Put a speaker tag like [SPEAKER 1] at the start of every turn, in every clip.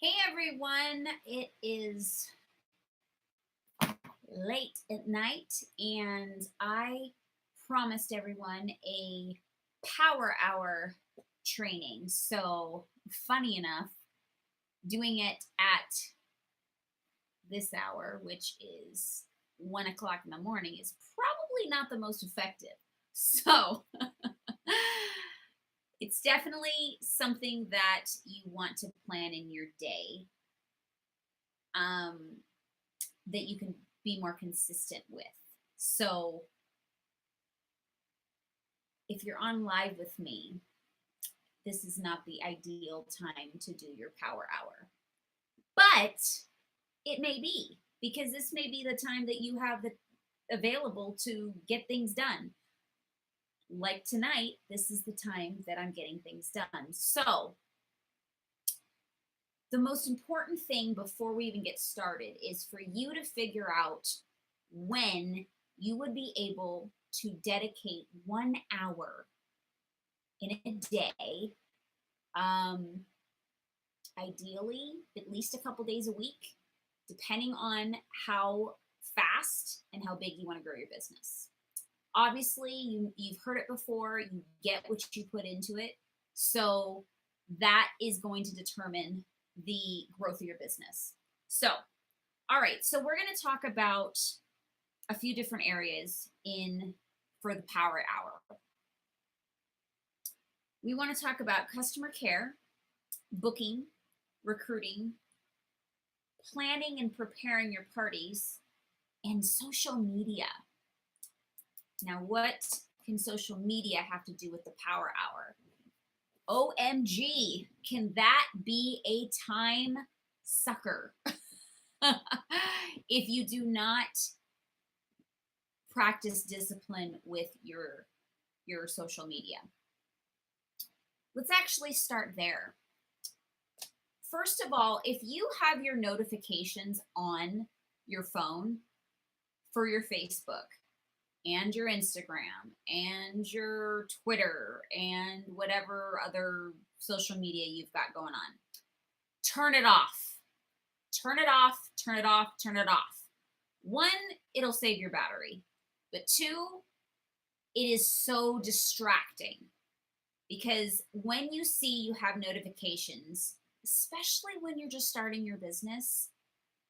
[SPEAKER 1] Hey everyone, it is late at night and I promised everyone a power hour training. So, funny enough, doing it at this hour, which is 1 o'clock in the morning, is probably not the most effective. So, it's definitely something that you want to plan in your day. Um, that you can be more consistent with. So if you're on live with me, this is not the ideal time to do your power hour. But it may be because this may be the time that you have the available to get things done. Like tonight, this is the time that I'm getting things done. So, the most important thing before we even get started is for you to figure out when you would be able to dedicate 1 hour in a day, um, ideally at least a couple days a week, depending on how fast and how big you want to grow your business. Obviously, you've heard it before, you get what you put into it. So that is going to determine the growth of your business. So, all right, so we're going to talk about a few different areas in for the power hour. We want to talk about customer care, booking, recruiting, planning and preparing your parties, and social media. Now, what can social media have to do with the power hour? OMG, can that be a time sucker? If you do not practice discipline with your social media. Let's actually start there. First of all, if you have your notifications on your phone for your Facebook and your Instagram and your Twitter and whatever other social media you've got going on, turn it off. Turn it off, turn it off, turn it off. One, it'll save your battery. But two, it is so distracting because when you see you have notifications, especially when you're just starting your business,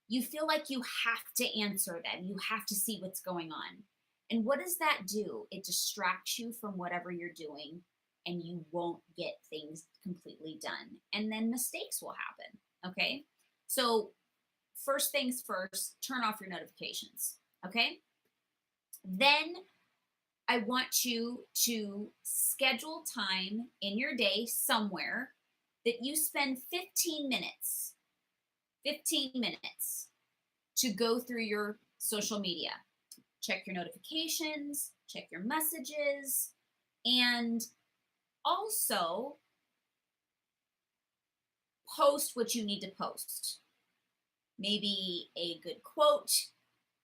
[SPEAKER 1] you feel like you have to answer them. You have to see what's going on. And what does that do? It distracts you from whatever you're doing and you won't get things completely done. And then mistakes will happen. Okay. So, first things first, turn off your notifications. Okay. Then I want you to schedule time in your day somewhere that you spend 15 minutes to go through your social media. Check your notifications, check your messages, and also post what you need to post. Maybe a good quote,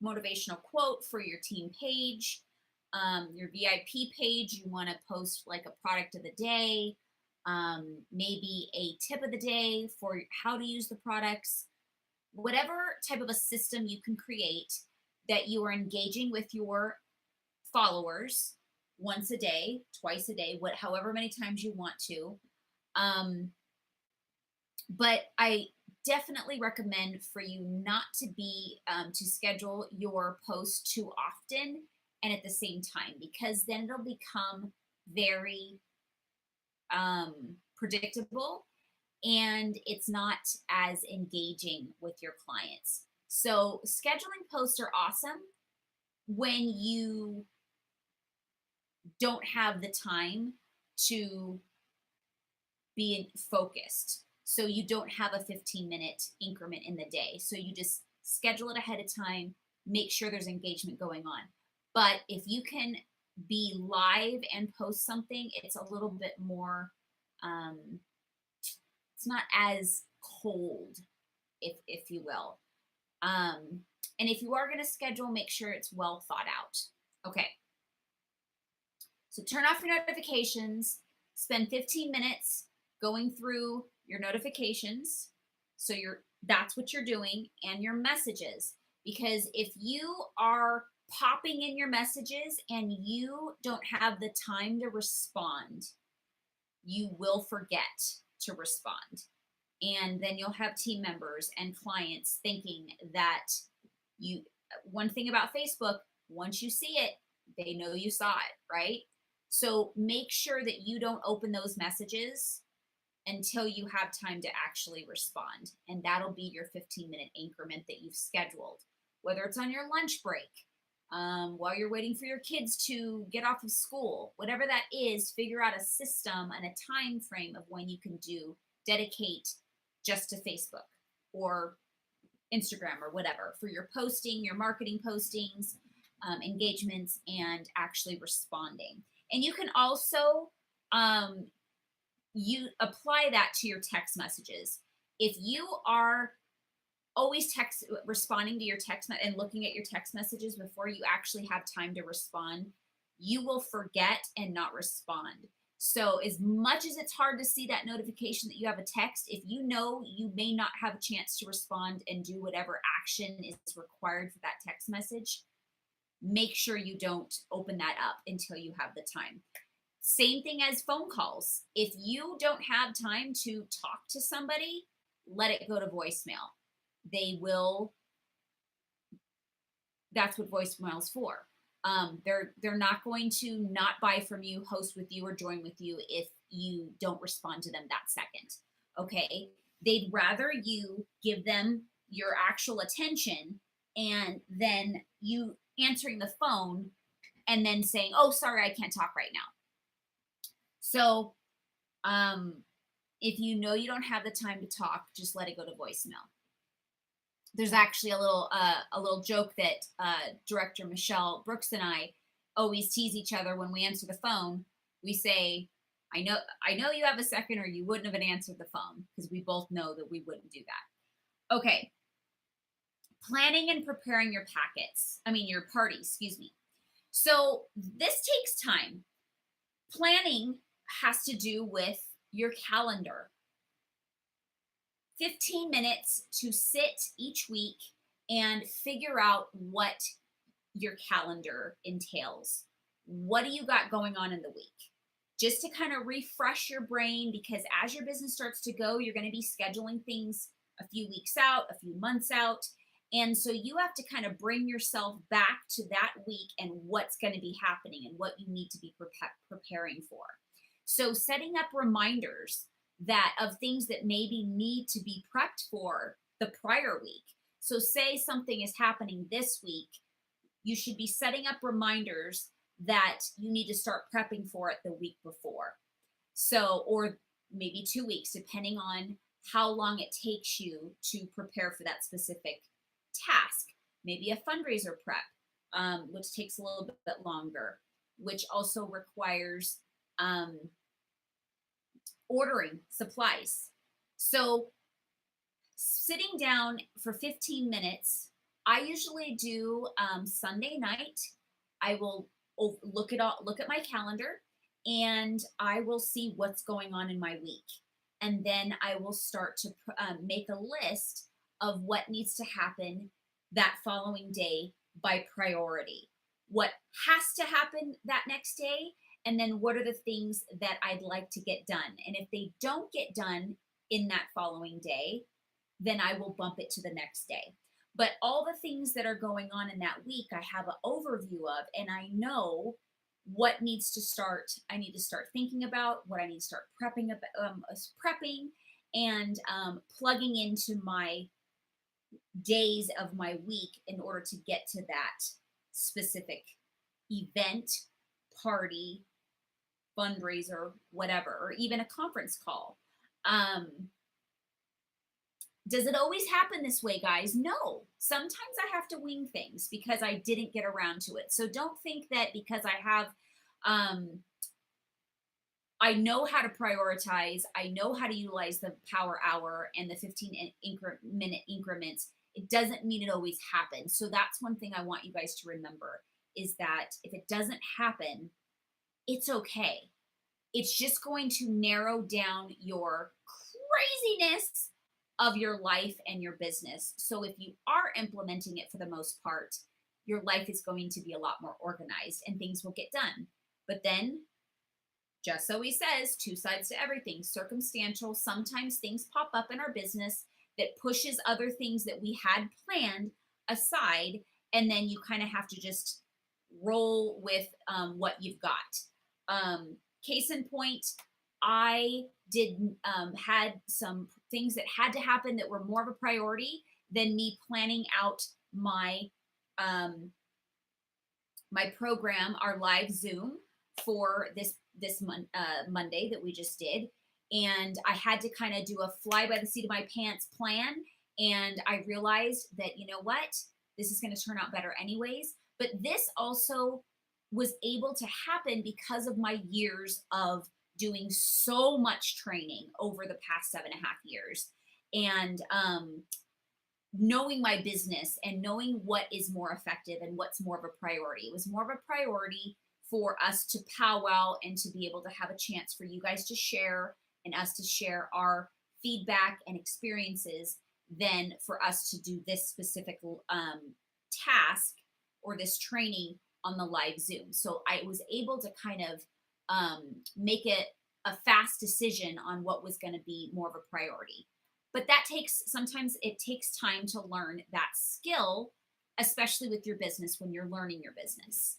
[SPEAKER 1] motivational quote for your team page, your VIP page. You want to post like a product of the day, maybe a tip of the day for how to use the products, whatever type of a system you can create that you are engaging with your followers once a day, twice a day, however many times you want to. But I definitely recommend for you not to be to schedule your post too often and at the same time, because then it'll become very predictable and it's not as engaging with your clients. So scheduling posts are awesome when you don't have the time to be focused. So you don't have a 15-minute increment in the day. So you just schedule it ahead of time, make sure there's engagement going on. But if you can be live and post something, it's a little bit more, it's not as cold, if you will. And if you are going to schedule, make sure it's well thought out. Okay. So turn off your notifications, spend 15 minutes going through your notifications, So that's what you're doing, and your messages. Because if you are popping in your messages and you don't have the time to respond, you will forget to respond. And then you'll have team members and clients thinking that you, one thing about Facebook, once you see it, they know you saw it, right? So make sure that you don't open those messages until you have time to actually respond. And that'll be your 15-minute increment that you've scheduled, whether it's on your lunch break, while you're waiting for your kids to get off of school, whatever that is, figure out a system and a time frame of when you can dedicate just to Facebook or Instagram or whatever for your posting, your marketing postings, engagements, and actually responding. And you can also you apply that to your text messages. If you are always responding to your and looking at your text messages before you actually have time to respond, you will forget and not respond. So as much as it's hard to see that notification that you have a text, if you know you may not have a chance to respond and do whatever action is required for that text message, make sure you don't open that up until you have the time. Same thing as phone calls. If you don't have time to talk to somebody, let it go to voicemail. That's what voicemail's for. They're not going to not buy from you, host with you, or join with you if you don't respond to them that second. Okay. They'd rather you give them your actual attention and then you answering the phone and then saying, oh, sorry, I can't talk right now. So if you know you don't have the time to talk, just let it go to voicemail. There's actually a little joke that director Michelle Brooks and I always tease each other when we answer the phone. We say, I know you have a second or you wouldn't have answered the phone, because we both know that we wouldn't do that. Okay. Planning and preparing your your parties, excuse me. So this takes time. Planning has to do with your calendar. 15 minutes to sit each week and figure out what your calendar entails. What do you got going on in the week? Just to kind of refresh your brain, because as your business starts to go, you're going to be scheduling things a few weeks out, a few months out. And so you have to kind of bring yourself back to that week and what's going to be happening and what you need to be preparing for. So setting up reminders of things that maybe need to be prepped for the prior week. So say something is happening this week, you should be setting up reminders that you need to start prepping for it the week before. So, or maybe 2 weeks, depending on how long it takes you to prepare for that specific task. Maybe a fundraiser prep, which takes a little bit longer, which also requires ordering supplies. So sitting down for 15 minutes, I usually do Sunday night. I will look at my calendar, and I will see what's going on in my week. And then I will start to make a list of what needs to happen that following day by priority. What has to happen that next day, and then what are the things that I'd like to get done. And if they don't get done in that following day, then I will bump it to the next day. But all the things that are going on in that week, I have an overview of, and I know what needs to start. I need to start thinking about what I need to start prepping and plugging into my days of my week in order to get to that specific event, party, fundraiser, whatever, or even a conference call. Does it always happen this way, guys? No. Sometimes I have to wing things because I didn't get around to it. So don't think that because I have, I know how to prioritize, I know how to utilize the power hour and the 15-minute increments, it doesn't mean it always happens. So that's one thing I want you guys to remember, is that if it doesn't happen, it's okay. It's just going to narrow down your craziness of your life and your business. So if you are implementing it for the most part, your life is going to be a lot more organized and things will get done. But then, just so he says, two sides to everything, circumstantial. Sometimes things pop up in our business that pushes other things that we had planned aside. And then you kind of have to just roll with what you've got. Case in point, I did had some things that had to happen that were more of a priority than me planning out my um, my program, our live Zoom for this Monday that we just did, and I had to kind of do a fly by the seat of my pants plan, and I realized that you know what, this is going to turn out better anyways. But this also was able to happen because of my years of doing so much training over the past 7.5 years, and knowing my business and knowing what is more effective and what's more of a priority. It was more of a priority for us to powwow and to be able to have a chance for you guys to share and us to share our feedback and experiences than for us to do this specific task or this training on the live Zoom. So I was able to kind of make it a fast decision on what was going to be more of a priority. But that takes, sometimes it takes time to learn that skill, especially with your business when you're learning your business.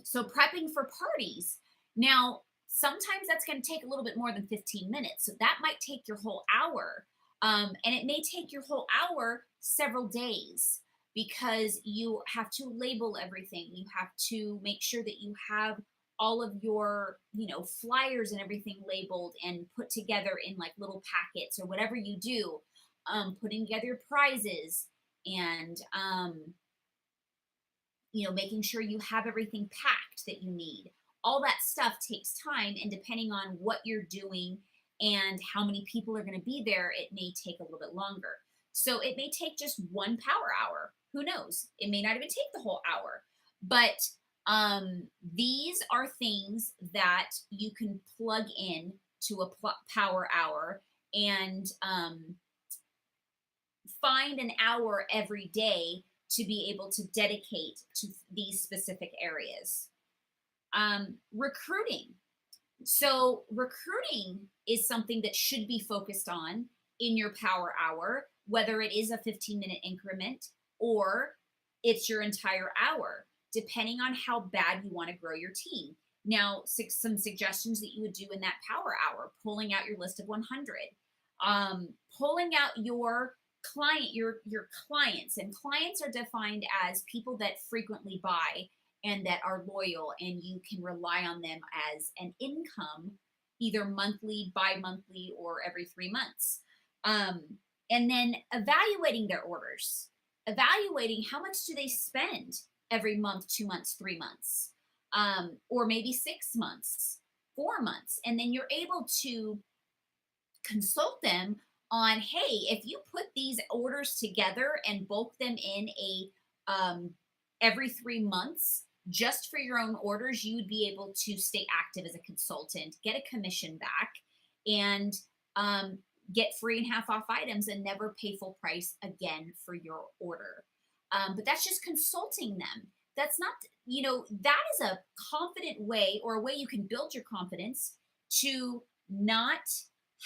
[SPEAKER 1] So prepping for parties. Now, sometimes that's going to take a little bit more than 15 minutes. So that might take your whole hour. And it may take your whole hour several days because you have to label everything. You have to make sure that you have all of your, flyers and everything labeled and put together in like little packets or whatever you do, putting together your prizes and, making sure you have everything packed that you need. All that stuff takes time. And depending on what you're doing and how many people are going to be there, it may take a little bit longer. So it may take just 1 power hour. Who knows? It may not even take the whole hour. But these are things that you can plug in to a power hour and find an hour every day to be able to dedicate to these specific areas. Recruiting. So recruiting is something that should be focused on in your power hour, whether it is a 15-minute increment or it's your entire hour, depending on how bad you want to grow your team. Now, some suggestions that you would do in that power hour: pulling out your list of 100, pulling out your clients. And clients are defined as people that frequently buy and that are loyal, and you can rely on them as an income, either monthly, bi-monthly, or every 3 months. And then evaluating their orders, evaluating how much do they spend every month, 2 months, 3 months, or maybe 6 months, 4 months. And then you're able to consult them on, hey, if you put these orders together and bulk them in every 3 months, just for your own orders, you would be able to stay active as a consultant, get a commission back, and get free and half off items and never pay full price again for your order. But that's just consulting them. That's not, that is a confident way, or a way you can build your confidence to not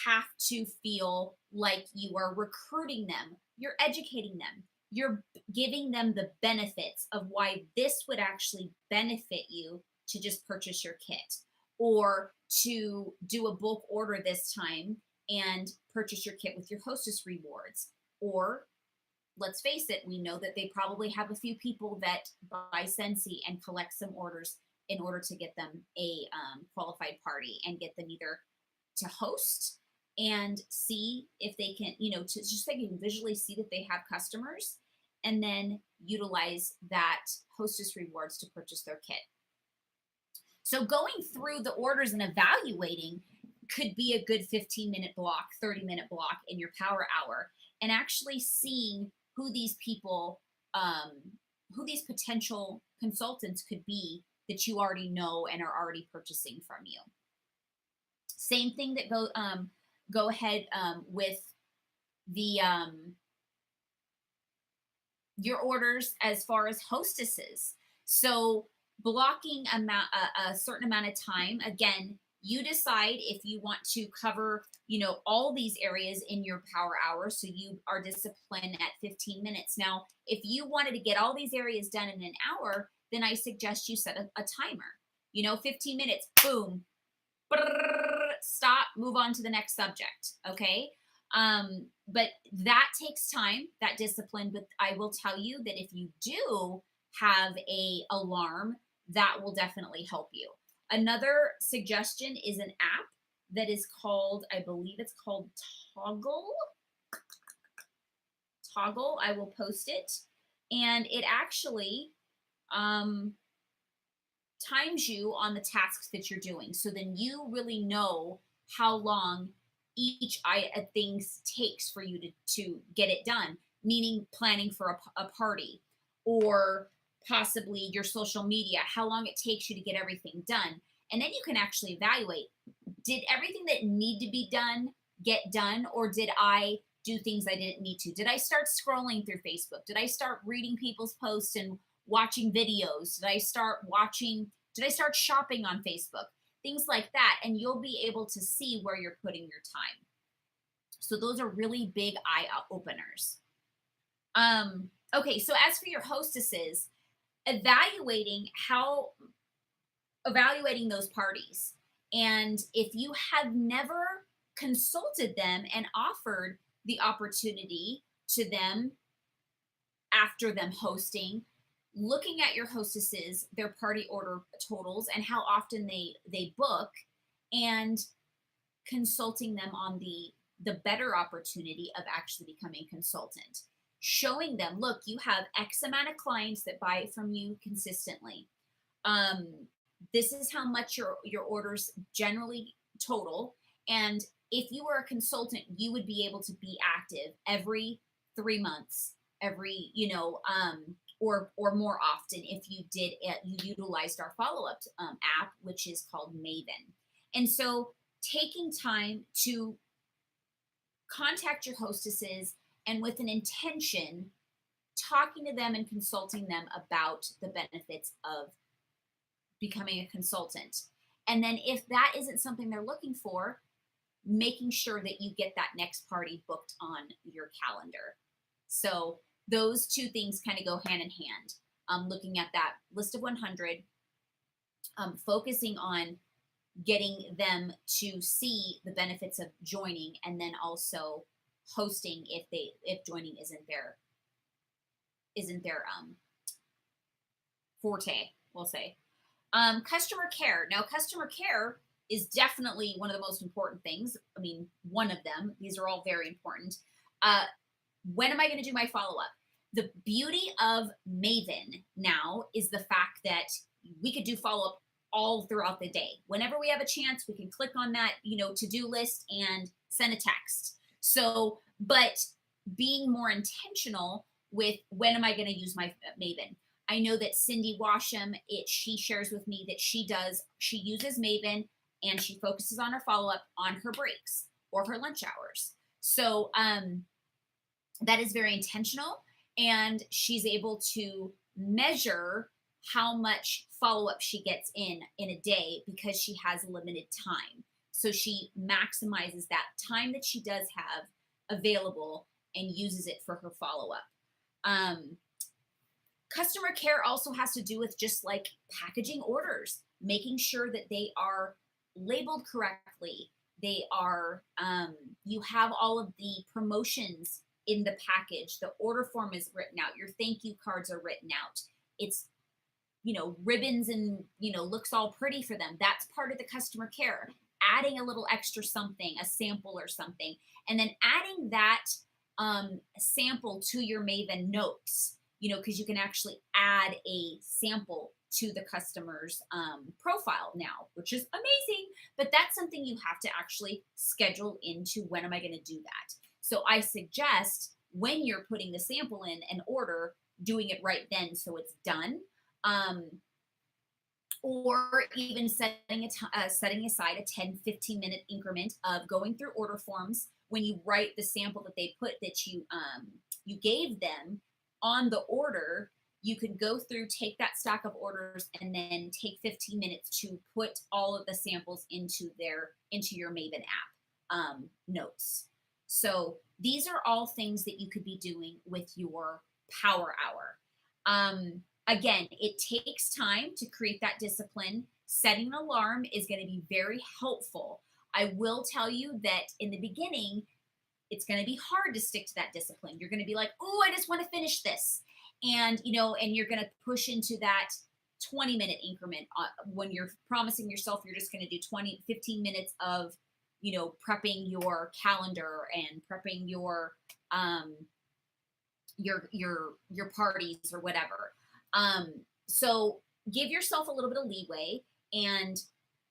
[SPEAKER 1] have to feel like you are recruiting them. You're educating them. You're giving them the benefits of why this would actually benefit you to just purchase your kit, or to do a bulk order this time and purchase your kit with your hostess rewards. Or let's face it, we know that they probably have a few people that buy Scentsy and collect some orders in order to get them a qualified party and get them either to host and see if they can, to just so they can visually see that they have customers, and then utilize that hostess rewards to purchase their kit. So going through the orders and evaluating could be a good 15-minute block, 30-minute block in your power hour, and actually seeing who these people, who these potential consultants could be that you already know and are already purchasing from you. Same thing that go ahead with the your orders as far as hostesses. So blocking a certain amount of time. Again, you decide if you want to cover, all these areas in your power hour. So you are disciplined at 15 minutes. Now, if you wanted to get all these areas done in an hour, then I suggest you set a timer. 15 minutes, boom, stop, move on to the next subject. Okay. But that takes time, that discipline. But I will tell you that if you do have a alarm, that will definitely help you. Another suggestion is an app that is called, I believe it's called Toggl. Toggl, I will post it. And it actually times you on the tasks that you're doing. So then you really know how long each things takes for you to get it done, meaning planning for a party or possibly your social media, how long it takes you to get everything done. And then you can actually evaluate, did everything that need to be done get done, or did I do things I didn't need to? Did I start scrolling through Facebook? Did I start reading people's posts and watching videos? Did I start shopping on Facebook? Things like that. And you'll be able to see where you're putting your time. So those are really big eye openers. Okay, so as for your hostesses, evaluating those parties. And if you have never consulted them and offered the opportunity to them after them hosting, looking at your hostesses, their party order totals, and how often they book, and consulting them on the better opportunity of actually becoming a consultant. Showing them, look, you have X amount of clients that buy from you consistently. This is how much your orders generally total. And if you were a consultant, you would be able to be active every 3 months, or more often if you utilized our follow-up app, which is called Maven. And so taking time to contact your hostesses and with an intention, talking to them and consulting them about the benefits of becoming a consultant. And then if that isn't something they're looking for, making sure that you get that next party booked on your calendar. So those two things kind of go hand in hand. Looking at that list of 100, focusing on getting them to see the benefits of joining, and then also hosting if joining isn't their forte, we'll say. Customer care. Now, customer care is definitely one of the most important things. I mean, one of them. These are all very important. When am I going to do my follow-up? The beauty of Maven now is the fact that we could do follow-up all throughout the day. Whenever we have a chance, we can click on that, to-do list and send a text. So, but being more intentional with when am I going to use my Maven? I know that Cindy Washam, she shares with me that she uses Maven and she focuses on her follow-up on her breaks or her lunch hours. So that is very intentional, and she's able to measure how much follow-up she gets in a day because she has limited time. So she maximizes that time that she does have available and uses it for her follow-up. Customer care also has to do with just like packaging orders, making sure that they are labeled correctly. They are, you have all of the promotions in the package. The order form is written out. Your thank you cards are written out. It's, ribbons and, looks all pretty for them. That's part of the customer care. Adding a little extra something, a sample or something, and then adding that sample to your Maven notes, because you can actually add a sample to the customer's profile now, which is amazing. But that's something you have to actually schedule into when am I going to do that. So I suggest when you're putting the sample in an order, doing it right then so it's done. or even setting aside a 10-15 minute increment of going through order forms when you write the sample that they put that you gave them on the order. You could go through, take that stack of orders, and then take 15 minutes to put all of the samples into your Maven app notes. So these are all things that you could be doing with your power hour. Again, it takes time to create that discipline. Setting an alarm is going to be very helpful. I will tell you that in the beginning, it's going to be hard to stick to that discipline. You're going to be like, oh, I just want to finish this. And, and you're going to push into that 20-minute increment when you're promising yourself you're just going to do 15 minutes of, prepping your calendar and prepping your parties or whatever. So give yourself a little bit of leeway, and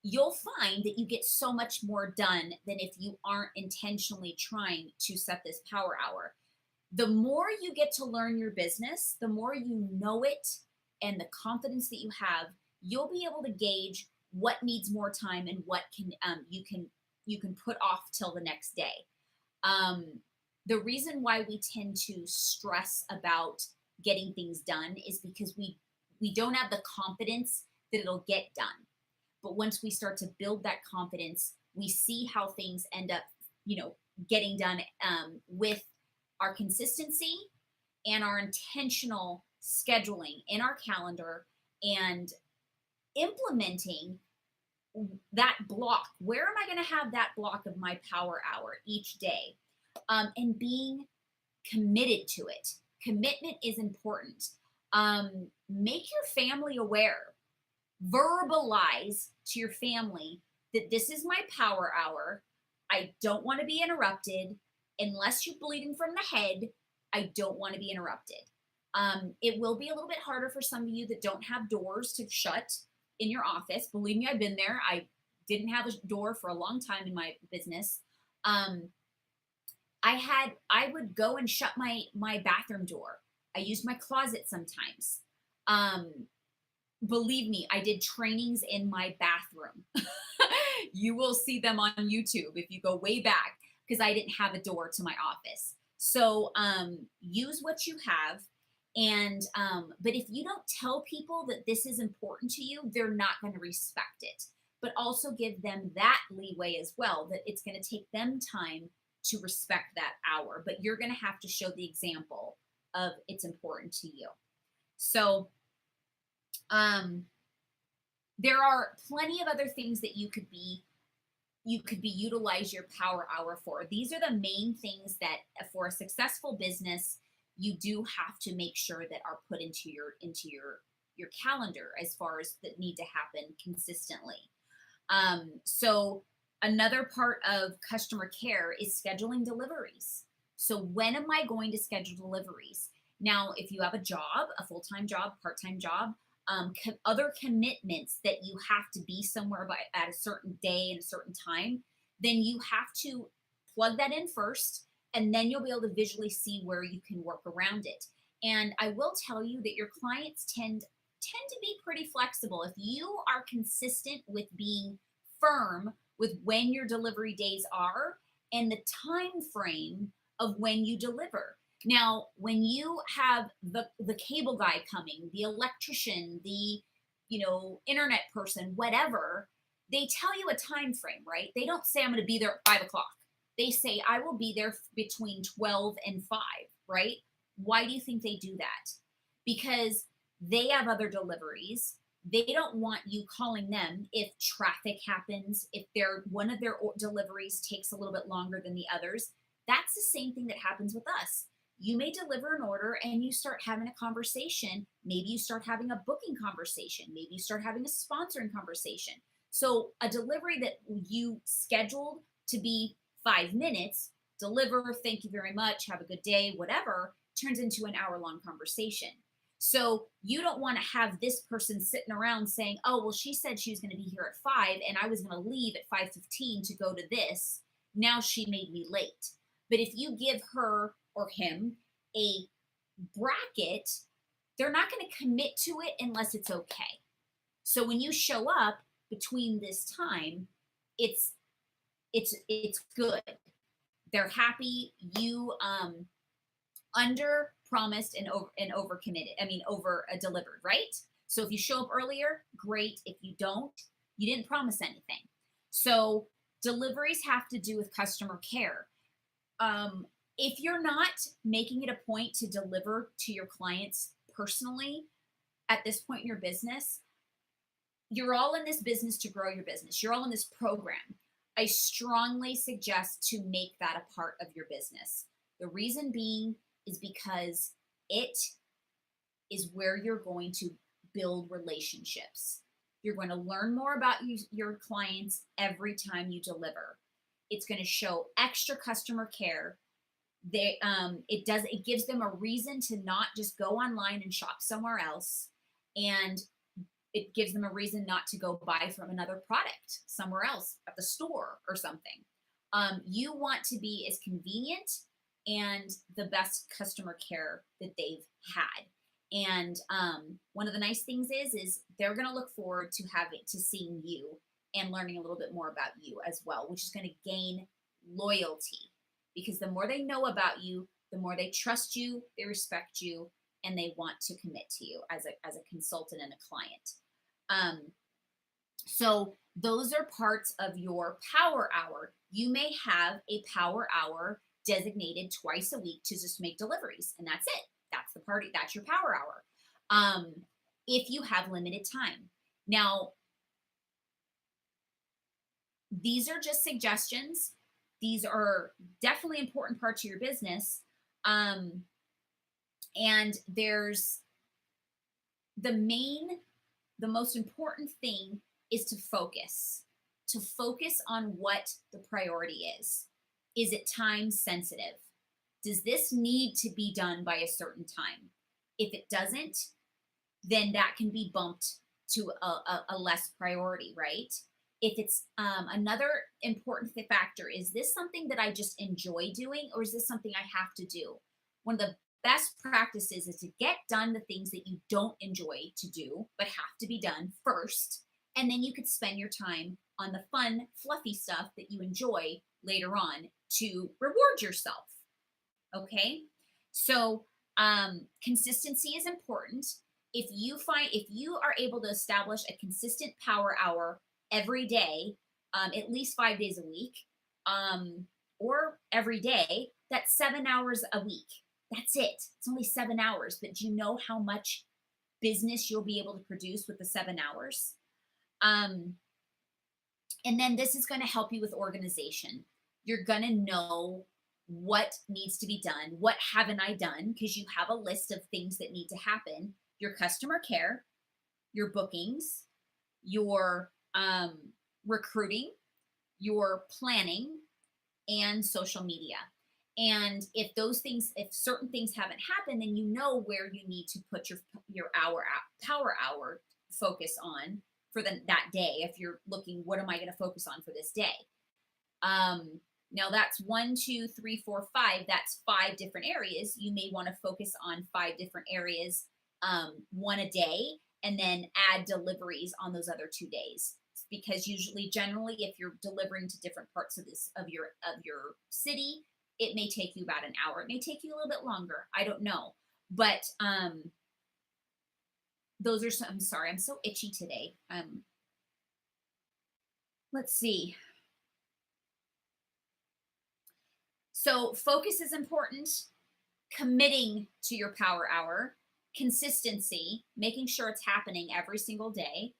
[SPEAKER 1] you'll find that you get so much more done than if you aren't intentionally trying to set this power hour. The more you get to learn your business, the more you know it, and the confidence that you have, you'll be able to gauge what needs more time and what you can put off till the next day. The reason why we tend to stress about getting things done is because we don't have the confidence that it'll get done. But once we start to build that confidence, we see how things end up, getting done with our consistency and our intentional scheduling in our calendar and implementing that block. Where am I going to have that block of my power hour each day? And being committed to it. Commitment is important. Make your family aware. Verbalize to your family that this is my power hour. I don't want to be interrupted. Unless you're bleeding from the head, I don't want to be interrupted. It will be a little bit harder for some of you that don't have doors to shut in your office. Believe me, I've been there. I didn't have a door for a long time in my business. I would go and shut my bathroom door. I used my closet sometimes. Believe me, I did trainings in my bathroom. You will see them on YouTube if you go way back, because I didn't have a door to my office. So use what you have. And but if you don't tell people that this is important to you, they're not going to respect it. But also give them that leeway as well, that it's going to take them time to respect that hour. But you're going to have to show the example of it's important to you. So there are plenty of other things that you could be utilize your power hour for. These are the main things that for a successful business you do have to make sure that are put into your calendar as far as that need to happen consistently. So another part of customer care is scheduling deliveries. So when am I going to schedule deliveries? Now, if you have a job, a full-time job, part-time job, other commitments that you have to be somewhere at a certain day and a certain time, then you have to plug that in first, and then you'll be able to visually see where you can work around it. And I will tell you that your clients tend to be pretty flexible. If you are consistent with being firm with when your delivery days are and the time frame of when you deliver. Now, when you have the cable guy coming, the electrician, the internet person, whatever, they tell you a time frame, right? They don't say I'm going to be there at 5 o'clock. They say I will be there between 12 and 5, right? Why do you think they do that? Because they have other deliveries. They don't want you calling them if traffic happens, if one of their deliveries takes a little bit longer than the others. That's the same thing that happens with us. You may deliver an order and you start having a conversation. Maybe you start having a booking conversation. Maybe you start having a sponsoring conversation. So a delivery that you scheduled to be 5 minutes, deliver, thank you very much, have a good day, whatever, turns into an hour-long conversation. So you don't want to have this person sitting around saying, oh, well, she said she was going to be here at 5 and I was going to leave at 5:15 to go to this. Now she made me late. But if you give her or him a bracket, they're not going to commit to it unless it's okay. So when you show up between this time, it's it's good. They're happy. You under promised and over committed. I mean over delivered, right? So if you show up earlier, great. If you don't, you didn't promise anything. So deliveries have to do with customer care. If you're not making it a point to deliver to your clients personally at this point in your business, you're all in this business to grow your business. You're all in this program. I strongly suggest to make that a part of your business. The reason being is because it is where you're going to build relationships. You're going to learn more about your clients every time you deliver. It's going to show extra customer care. It gives them a reason to not just go online and shop somewhere else, and it gives them a reason not to go buy from another product somewhere else at the store or something. You want to be as convenient and the best customer care that they've had. And one of the nice things is they're going to look forward to seeing you and learning a little bit more about you as well, which is going to gain loyalty, because the more they know about you, the more they trust you, they respect you, and they want to commit to you as a consultant and a client. So those are parts of your power hour. You may have a power hour designated twice a week to just make deliveries, and that's it. That's the party. That's your power hour. If you have limited time. Now, these are just suggestions. These are definitely important parts of your business. And there's the most important thing is to focus on what the priority is. Is it time sensitive? Does this need to be done by a certain time? If it doesn't, then that can be bumped to a less priority, right? If it's another important factor, is this something that I just enjoy doing, or is this something I have to do? One of the best practices is to get done the things that you don't enjoy to do, but have to be done first. And then you could spend your time on the fun, fluffy stuff that you enjoy later on to reward yourself. Okay. So consistency is important. If you are able to establish a consistent power hour every day, at least 5 days a week, or every day, that's 7 hours a week. That's it. It's only 7 hours, but do you know how much business you'll be able to produce with the 7 hours? And then this is going to help you with organization. You're going to know what needs to be done. What haven't I done? Because you have a list of things that need to happen. Your customer care, your bookings, your recruiting, your planning, and social media. And if certain things haven't happened, then you know where you need to put your power hour focus on for that day. If you're looking, what am I going to focus on for this day? Now that's 1, 2, 3, 4, 5. That's 5 different areas. You may want to focus on 5 different areas, one a day, and then add deliveries on those other 2 days. Because generally, if you're delivering to different parts of your city, it may take you about an hour. It may take you a little bit longer. I don't know, but those are some. I'm sorry, I'm so itchy today. Let's see. So focus is important. Committing to your power hour, consistency, making sure it's happening every single day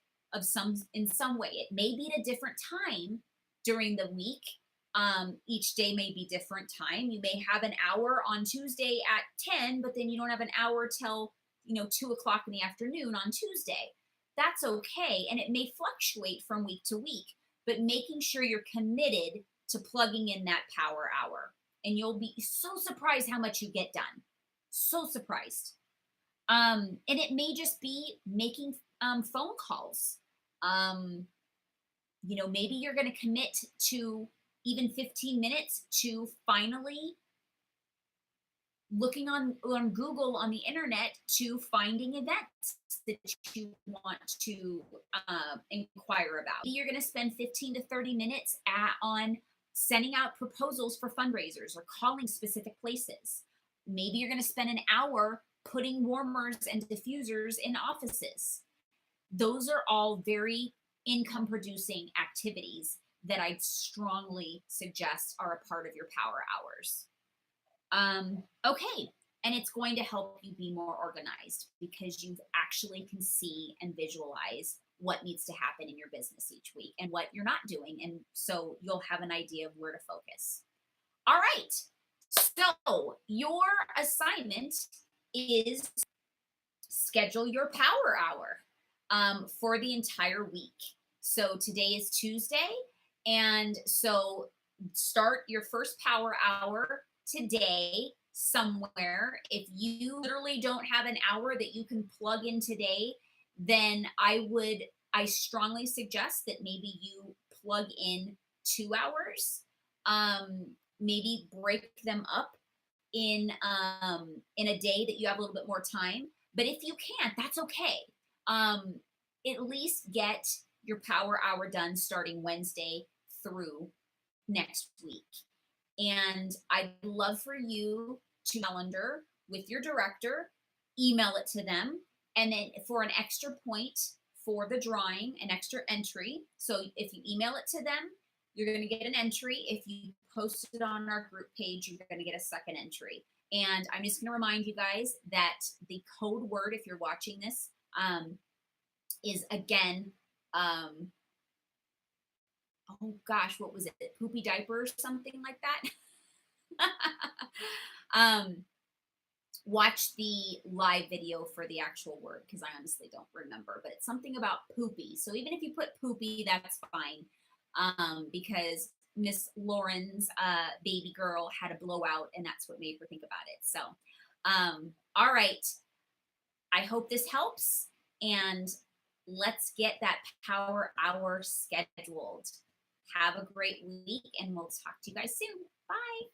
[SPEAKER 1] in some way. It may be at a different time during the week. Each day may be different time. You may have an hour on Tuesday at 10, but then you don't have an hour till 2 o'clock in the afternoon on Tuesday. That's okay, and it may fluctuate from week to week, but making sure you're committed to plugging in that power hour, and you'll be so surprised how much you get done. So surprised. And it may just be making phone calls. Maybe you're going to commit to even 15 minutes to finally looking on Google on the internet to finding events that you want to inquire about. You're going to spend 15 to 30 minutes on sending out proposals for fundraisers or calling specific places. Maybe you're going to spend an hour putting warmers and diffusers in offices. Those are all very income producing activities that I strongly suggest are a part of your power hours. Okay, and it's going to help you be more organized because you actually can see and visualize what needs to happen in your business each week and what you're not doing. And so you'll have an idea of where to focus. All right, so your assignment is schedule your power hour for the entire week. So today is Tuesday, and so start your first power hour today somewhere. If you literally don't have an hour that you can plug in today, then I strongly suggest that maybe you plug in 2 hours. Maybe break them up in a day that you have a little bit more time. But if you can't, that's okay. At least get your power hour done starting Wednesday through next week. And I'd love for you to calendar with your director, email it to them, and then for an extra point for the drawing, an extra entry. So if you email it to them, you're going to get an entry. If you post it on our group page, you're going to get a second entry. And I'm just going to remind you guys that the code word, if you're watching this, is again, oh gosh, what was it? Poopy diaper or something like that. Watch the live video for the actual word because I honestly don't remember, but it's something about poopy. So even if you put poopy, that's fine, because Miss Lauren's baby girl had a blowout, and that's what made her think about it. So, all right. I hope this helps, and let's get that power hour scheduled. Have a great week, and we'll talk to you guys soon. Bye.